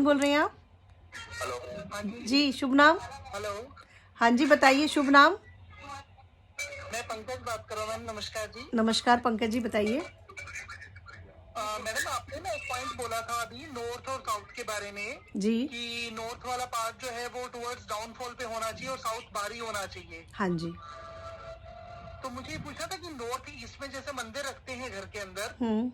बोल रहे हैं आप? हेलो। हाँ जी। जी, शुभ नाम? हेलो। हाँ जी, बताइए शुभ नाम। मैं पंकज बात कर रहा हूँ मैम। नमस्कार जी। नमस्कार पंकज जी, बताइए। मैडम आपने ना एक पॉइंट बोला था अभी नॉर्थ और साउथ के बारे में जी। कि नॉर्थ वाला पार्ट जो है वो टुवर्ड्स डाउनफॉल पे होना चाहिए और साउथ भारी होना चाहिए। हाँ जी। तो मुझे ये पूछना था कि नॉर्थ ईस्ट में जैसे मंदिर रखते हैं घर के अंदर, हम्म।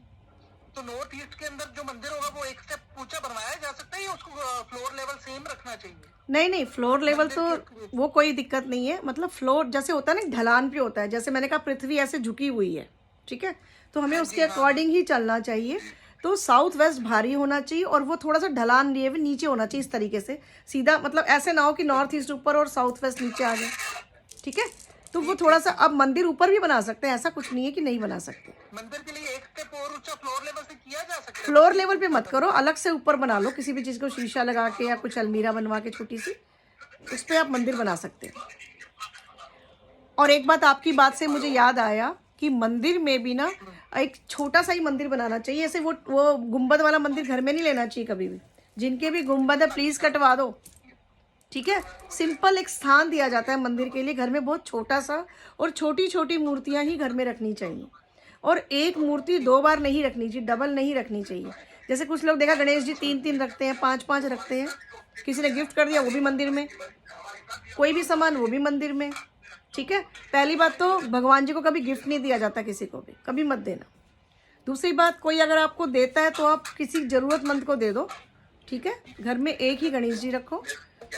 तो नॉर्थ ईस्ट के अंदर जो मंदिर होगा वो एक स्टेप ऊंचा बनवाया जा सकता है या उसको फ्लोर लेवल सेम रखना चाहिए नहीं नहीं, फ्लोर लेवल मंदिर तो के? वो कोई दिक्कत नहीं है। मतलब फ्लोर जैसे होता है ना, ढलान पे होता है। जैसे मैंने कहा पृथ्वी ऐसे झुकी हुई है, ठीक है, तो हमें हाँ उसके जी। हाँ। अकॉर्डिंग ही चलना चाहिए। तो साउथ वेस्ट भारी होना चाहिए और वो थोड़ा सा ढलान लिए हुए नीचे होना चाहिए, इस तरीके से सीधा। मतलब ऐसे ना हो कि नॉर्थ ईस्ट ऊपर और साउथ वेस्ट नीचे आ जाए, ठीक है। तो वो ठीक थोड़ा ठीक सा, ठीक। अब मंदिर ऊपर भी बना सकते हैं, ऐसा कुछ नहीं है कि नहीं बना सकते। मंदिर के लिए एक स्टेप और ऊंचा फ्लोर लेवल से किया जा सकता है, बस फ्लोर ये लेवल पे पूछना मत था करो, मुझे। अलग से ऊपर बना लो किसी भी चीज को शीशा लगा के या कुछ अलमीरा बनवा के छोटी सी, उस पे आप मंदिर बना सकते हैं। और एक बात, आपकी बात से मुझे याद आया कि मंदिर में भी ना एक छोटा सा ही मंदिर बनाना चाहिए। ऐसे वो गुंबद वाला मंदिर घर में नहीं लेना चाहिए कभी भी। जिनके भी गुंबद है प्लीज कटवा दो, ठीक है। सिंपल एक स्थान दिया जाता है मंदिर के लिए घर में, बहुत छोटा सा। और छोटी छोटी मूर्तियां ही घर में रखनी चाहिए। और एक मूर्ति दो बार नहीं रखनी चाहिए, डबल नहीं रखनी चाहिए। जैसे कुछ लोग देखा, गणेश जी तीन तीन रखते हैं, पांच पांच रखते हैं। किसी ने गिफ्ट कर दिया वो भी मंदिर में, कोई भी सामान वो भी मंदिर में, ठीक है। पहली बात तो भगवान जी को कभी गिफ्ट नहीं दिया जाता, किसी को भी कभी मत देना। दूसरी बात, कोई अगर आपको देता है तो आप किसी जरूरतमंद को दे दो, ठीक है। घर में एक ही गणेश जी रखो,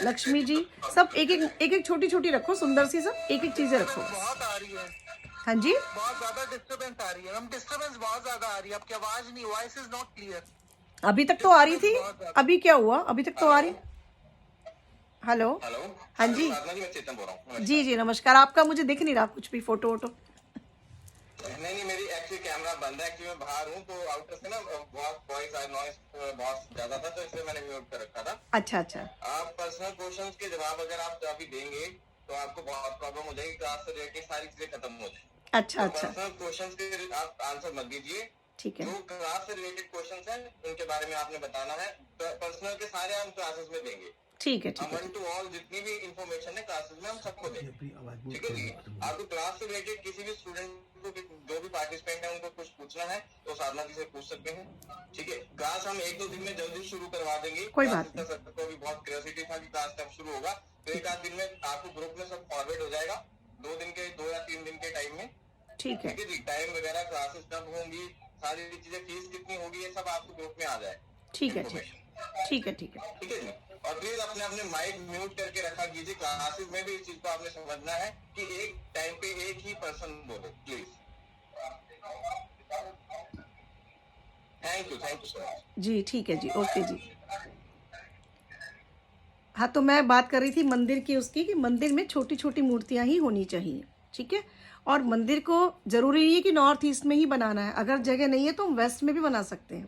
लक्ष्मी जी, सब एक एक छोटी छोटी रखो, सुंदर सी, सब एक एक चीजें रखो बस। बहुत आ रही है। हाँ जी। बहुत ज्यादा डिस्टरबेंस आ रही है मैम। डिस्टरबेंस बहुत ज्यादा आ रही है, आपकी आवाज नहीं, वॉइस इज नॉट क्लियर। अभी तक तो आ रही डिस्टरबेंस थी, बहुत ज्यादा। अभी क्या हुआ? अभी तक तो आ रही। हेलो। हेलो। हाँ हाँ जी जी। साधना जी, मैं चेतन बोल रहा हूँ। जी नमस्कार। जी नमस्कार। आपका मुझे दिख नहीं रहा कुछ भी, फोटो वोटो। नहीं नहीं, मेरी एक्चुअली कैमरा बंद है। एक्चुअली मैं बाहर हूँ तो आउटर से ना बहुत वॉइस नॉइस बहुत ज्यादा था, तो इसलिए मैंने म्यूट कर रखा था। अच्छा अच्छा। आप पर्सनल क्वेश्चंस के जवाब अगर आप अभी देंगे तो आपको बहुत प्रॉब्लम हो जाएगी, क्लास से रिलेटेड सारी चीजें खत्म हो जाएगी। अच्छा तो अच्छा। पर्सनल क्वेश्चंस के आप आंसर मत दीजिए। ठीक है। जो क्लास से रिलेटेड क्वेश्चंस हैं उनके बारे में आपने बताना है। पर्सनल के सारे हम क्लासेस में देंगे। ठीक है। हम ठीक है। वन टू ऑल जितनी भी इंफॉर्मेशन है क्लासेस में हम सबको देंगे। ठीक है जी। आपको क्लास से रिलेटेड किसी भी स्टूडेंट को जो भी पार्टिसिपेंट है उनको कुछ पूछना है तो साधना जी से पूछ सकते हैं। ठीक है। क्लास हम एक दो दिन में जल्दी शुरू करवा देंगे। कोई बात क्लासेस का नहीं। सबको भी बहुत क्यूरियोसिटी था कि क्लास कब शुरू होगा, तो एक आध दिन में आपको ग्रुप में सब फॉरवर्ड हो जाएगा। 2 या 3 दिन के टाइम में। ठीक है। ठीक है जी। टाइम वगैरह, क्लासेस कब होंगी, सारी चीजें, फीस कितनी होगी, ये सब आपको ग्रुप में आ जाए ठीक है। ठीक इन्फॉर्मेशन। है। ठीक है। ठीक है। ठीक है जी। और प्लीज अपने अपने माइक म्यूट करके रखा कीजिए। क्लासेस में भी इस चीज को आपने समझना है कि एक टाइम पे एक ही पर्सन बोले please. Thank you so much. जी ठीक है जी, ओके जी। हाँ, तो मैं बात कर रही थी मंदिर की, उसकी, कि मंदिर में छोटी छोटी मूर्तियां ही होनी चाहिए, ठीक है। और मंदिर को जरूरी नहीं है कि नॉर्थ ईस्ट में ही बनाना है। अगर जगह नहीं है तो हम वेस्ट में भी बना सकते हैं,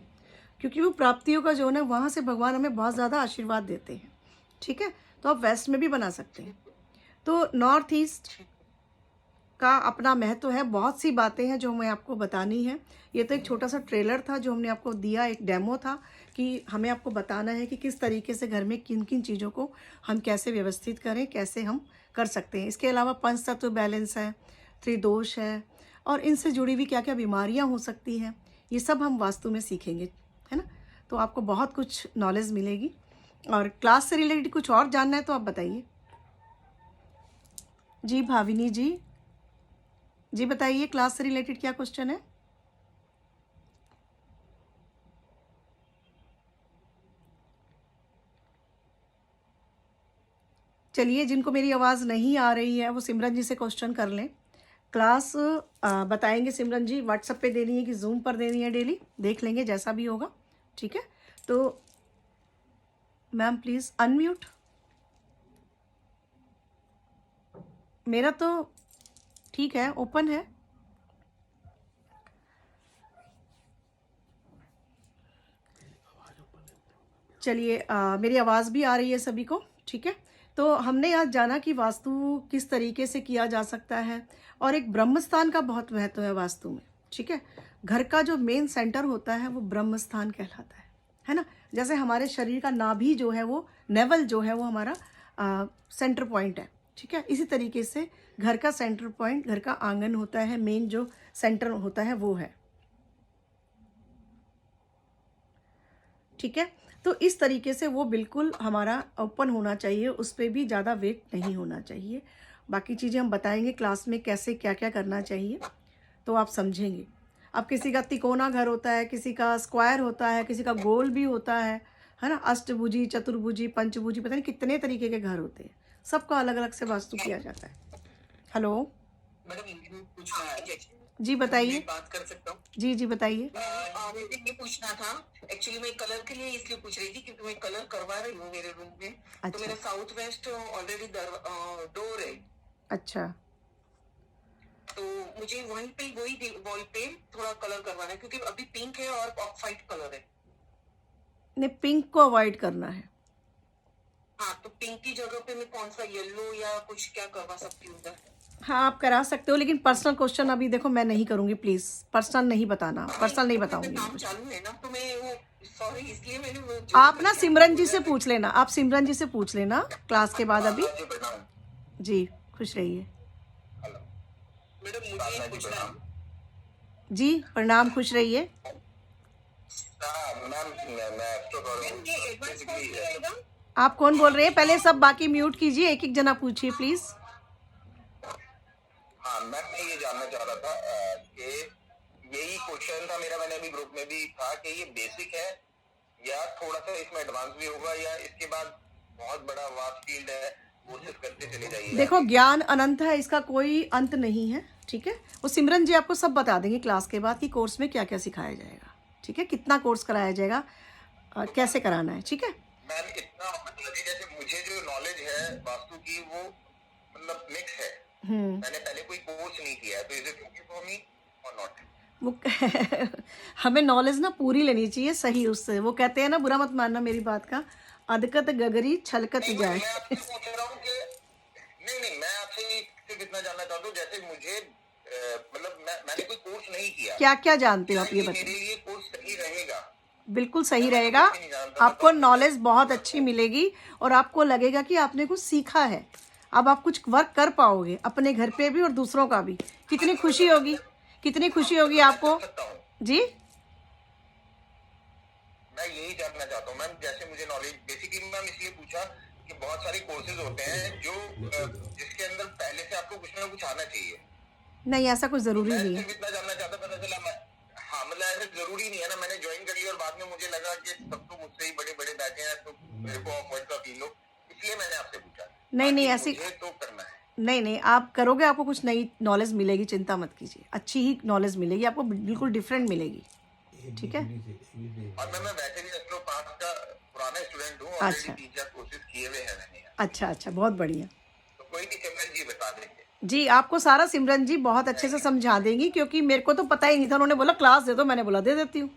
क्योंकि वो प्राप्तियों का जोन है, वहाँ से भगवान हमें बहुत ज़्यादा आशीर्वाद देते हैं, ठीक है। तो आप वेस्ट में भी बना सकते हैं। तो नॉर्थ ईस्ट का अपना महत्व है, बहुत सी बातें हैं जो हमें आपको बतानी है। ये तो एक छोटा सा ट्रेलर था जो हमने आपको दिया, एक डेमो था कि हमें आपको बताना है कि किस तरीके से घर में किन किन चीज़ों को हम कैसे व्यवस्थित करें, कैसे हम कर सकते हैं। इसके अलावा पंच तत्व बैलेंस है, त्रिदोष है, और इनसे जुड़ी हुई क्या क्या बीमारियां हो सकती हैं, ये सब हम वास्तु में सीखेंगे, है ना। तो आपको बहुत कुछ नॉलेज मिलेगी। और क्लास से रिलेटेड कुछ और जानना है तो आप बताइए। जी भाविनी जी, जी बताइए, क्लास से रिलेटेड क्या क्वेश्चन है? चलिए, जिनको मेरी आवाज़ नहीं आ रही है वो सिमरन जी से क्वेश्चन कर लें। क्लास बताएंगे सिमरन जी, व्हाट्सएप पे देनी है कि जूम पर देनी है, डेली देख लेंगे जैसा भी होगा, ठीक है। तो मैम प्लीज़ अनम्यूट। मेरा तो ठीक है, ओपन है। चलिए, मेरी आवाज़ भी आ रही है सभी को, ठीक है। तो हमने आज जाना कि वास्तु किस तरीके से किया जा सकता है, और एक ब्रह्मस्थान का बहुत महत्व है वास्तु में, ठीक है। घर का जो मेन सेंटर होता है वो ब्रह्मस्थान कहलाता है, है ना। जैसे हमारे शरीर का नाभि जो है वो नेवल जो है वो हमारा सेंटर पॉइंट है, ठीक है। इसी तरीके से घर का सेंटर पॉइंट, घर का आंगन होता है, मेन जो सेंटर होता है वो है, ठीक है। तो इस तरीके से वो बिल्कुल हमारा ओपन होना चाहिए, उस पर भी ज़्यादा वेट नहीं होना चाहिए। बाकी चीज़ें हम बताएंगे क्लास में कैसे क्या क्या करना चाहिए, तो आप समझेंगे। अब किसी का तिकोना घर होता है, किसी का स्क्वायर होता है, किसी का गोल भी होता है ना। अष्टभुजी, चतुर्भुजी, पंचभुजी, पता नहीं कितने तरीके के घर होते हैं, सबका अलग अलग से वास्तु किया जाता है। हेलो मैडम, पूछना है जी, बताइए। बात कर सकता हूँ? जी जी बताइए। मुझे ये पूछना था, एक्चुअली मैं कलर के लिए इसलिए पूछ रही थी क्योंकि मैं कलर करवा रही हूँ मेरे रूम में। अच्छा। तो मेरा साउथ वेस्ट ऑलरेडी डोर है, अच्छा, तो मुझे वहीं पे वही वॉल पे थोड़ा कलर करवाना है क्योंकि अभी पिंक है और ऑफ वाइट कलर है। नहीं, पिंक को अवॉइड करना है। हाँ, तो पिंक की जगह पे मैं कौन सा येलो या कुछ क्या करवा सकती हूँ उधर? हाँ, आप करा सकते हो, लेकिन पर्सनल क्वेश्चन अभी देखो मैं नहीं करूँगी, प्लीज़ पर्सनल नहीं बताना, पर्सनल नहीं बताऊंगी। काम चालू है ना, तो मैं वो सॉरी इसलिए मैंने वो आप ना सिमरन जी से पूछ लेना, आप सिमरन जी से पूछ लेना क्लास के बाद अभी। जी, खुश रहिए। मैडम, मुझे पूछना है। जी प्रणाम, खुश रहिए। आप कौन बोल रहे हैं? पहले सब बाकी म्यूट कीजिए, एक एक जना पूछिए प्लीज। हाँ मैं ये जानना चाह रहा था कि यही क्वेश्चन था मेरा, मैंने अभी ग्रुप में भी था कि ये बेसिक है या थोड़ा सा इसमें एडवांस भी होगा या इसके बाद बहुत बड़ा वास्ट फील्ड है, कोर्सेज करते चले जाइए। देखो ज्ञान अनंत है, इसका कोई अंत नहीं है, ठीक है। वो सिमरन जी आपको सब बता देंगे क्लास के बाद कि कोर्स में क्या क्या सिखाया जाएगा, ठीक है, कितना कोर्स कराया जाएगा, कैसे कराना है, ठीक है। मैम इतना मतलब जैसे मुझे जो नॉलेज है वास्तु की वो मतलब मिक्स है, मैंने पहले कोई कोर्स नहीं किया है, तो is it okay for me और नॉट? वो हमें नॉलेज ना पूरी लेनी चाहिए सही उससे। वो कहते हैं ना, बुरा मत मानना मेरी बात का, अदकत गगरी छलकत जाए। मैं आपसे पूछ रहा हूँ कि नहीं मैं आपसे सिर्फ इतना जानना चाहता हूँ, जैसे मुझे मतलब मैंने कोई कोर्स नहीं किया, क्या क्या जानते हो आप ये बताइए। मेरे लिए कोर्स सही रहेगा? बिल्कुल सही रहेगा, आपको नॉलेज बहुत अच्छी मिलेगी और आपको लगेगा कि आपने कुछ सीखा है। अब आप कुछ वर्क कर पाओगे अपने घर पे भी और दूसरों का भी। कितनी खुशी होगी, कितनी खुशी होगी आपको। जी मैं यही जानना चाहता हूँ मैम, जैसे मुझे नॉलेज बेसिकली मैम इसलिए पूछा कि बहुत सारे कोर्सेज होते हैं जो जिसके अंदर पहले से आपको कुछ ना कुछ आना चाहिए। नहीं, ऐसा कुछ जरूरी नहीं है। इतना जानना चाहता, पता चला हाँ मतलब ऐसा जरूरी नहीं है ना, मैंने ज्वाइन कर लिया और बाद में मुझे लगा कि सब तो मुझसे ही बड़े बड़े बैठे हैं तो मेरे को ऑफवर्ड का फील हो, इसलिए मैंने आपसे पूछा। नहीं ऐसी तो करना है। नहीं आप करोगे, आपको कुछ नई नॉलेज मिलेगी, चिंता मत कीजिए, अच्छी ही नॉलेज मिलेगी आपको, बिल्कुल डिफरेंट मिलेगी, ठीक है। और मैं वैसे भी एस्ट्रोपाथ का पुराना स्टूडेंट हूँ, अच्छा 3-4 कोर्सेज किए हुए हैं मैंने। अच्छा, बहुत बढ़िया। तो कोई नहीं, सिमरन जी बता देंगे। जी आपको सारा सिमरन जी बहुत अच्छे से समझा देंगी, क्योंकि मेरे को तो पता ही नहीं था, उन्होंने बोला क्लास दे दो, मैंने बोला दे देती हूँ।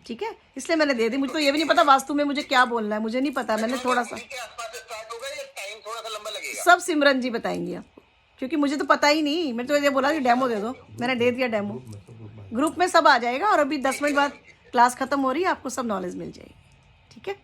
ठीक है, इसलिए मैंने दे दी। मुझे तो ये भी नहीं पता वास्तु में मुझे क्या बोलना है, मुझे नहीं पता, मैंने थोड़ा सा सब सिमरन जी बताएंगी आपको, क्योंकि मुझे तो पता ही नहीं। मैंने तो ये बोला कि डेमो दे दो, मैंने दे दिया डेमो। ग्रुप में सब आ जाएगा और अभी 10 मिनट बाद क्लास खत्म हो रही है, आपको सब नॉलेज मिल जाएगी, ठीक है।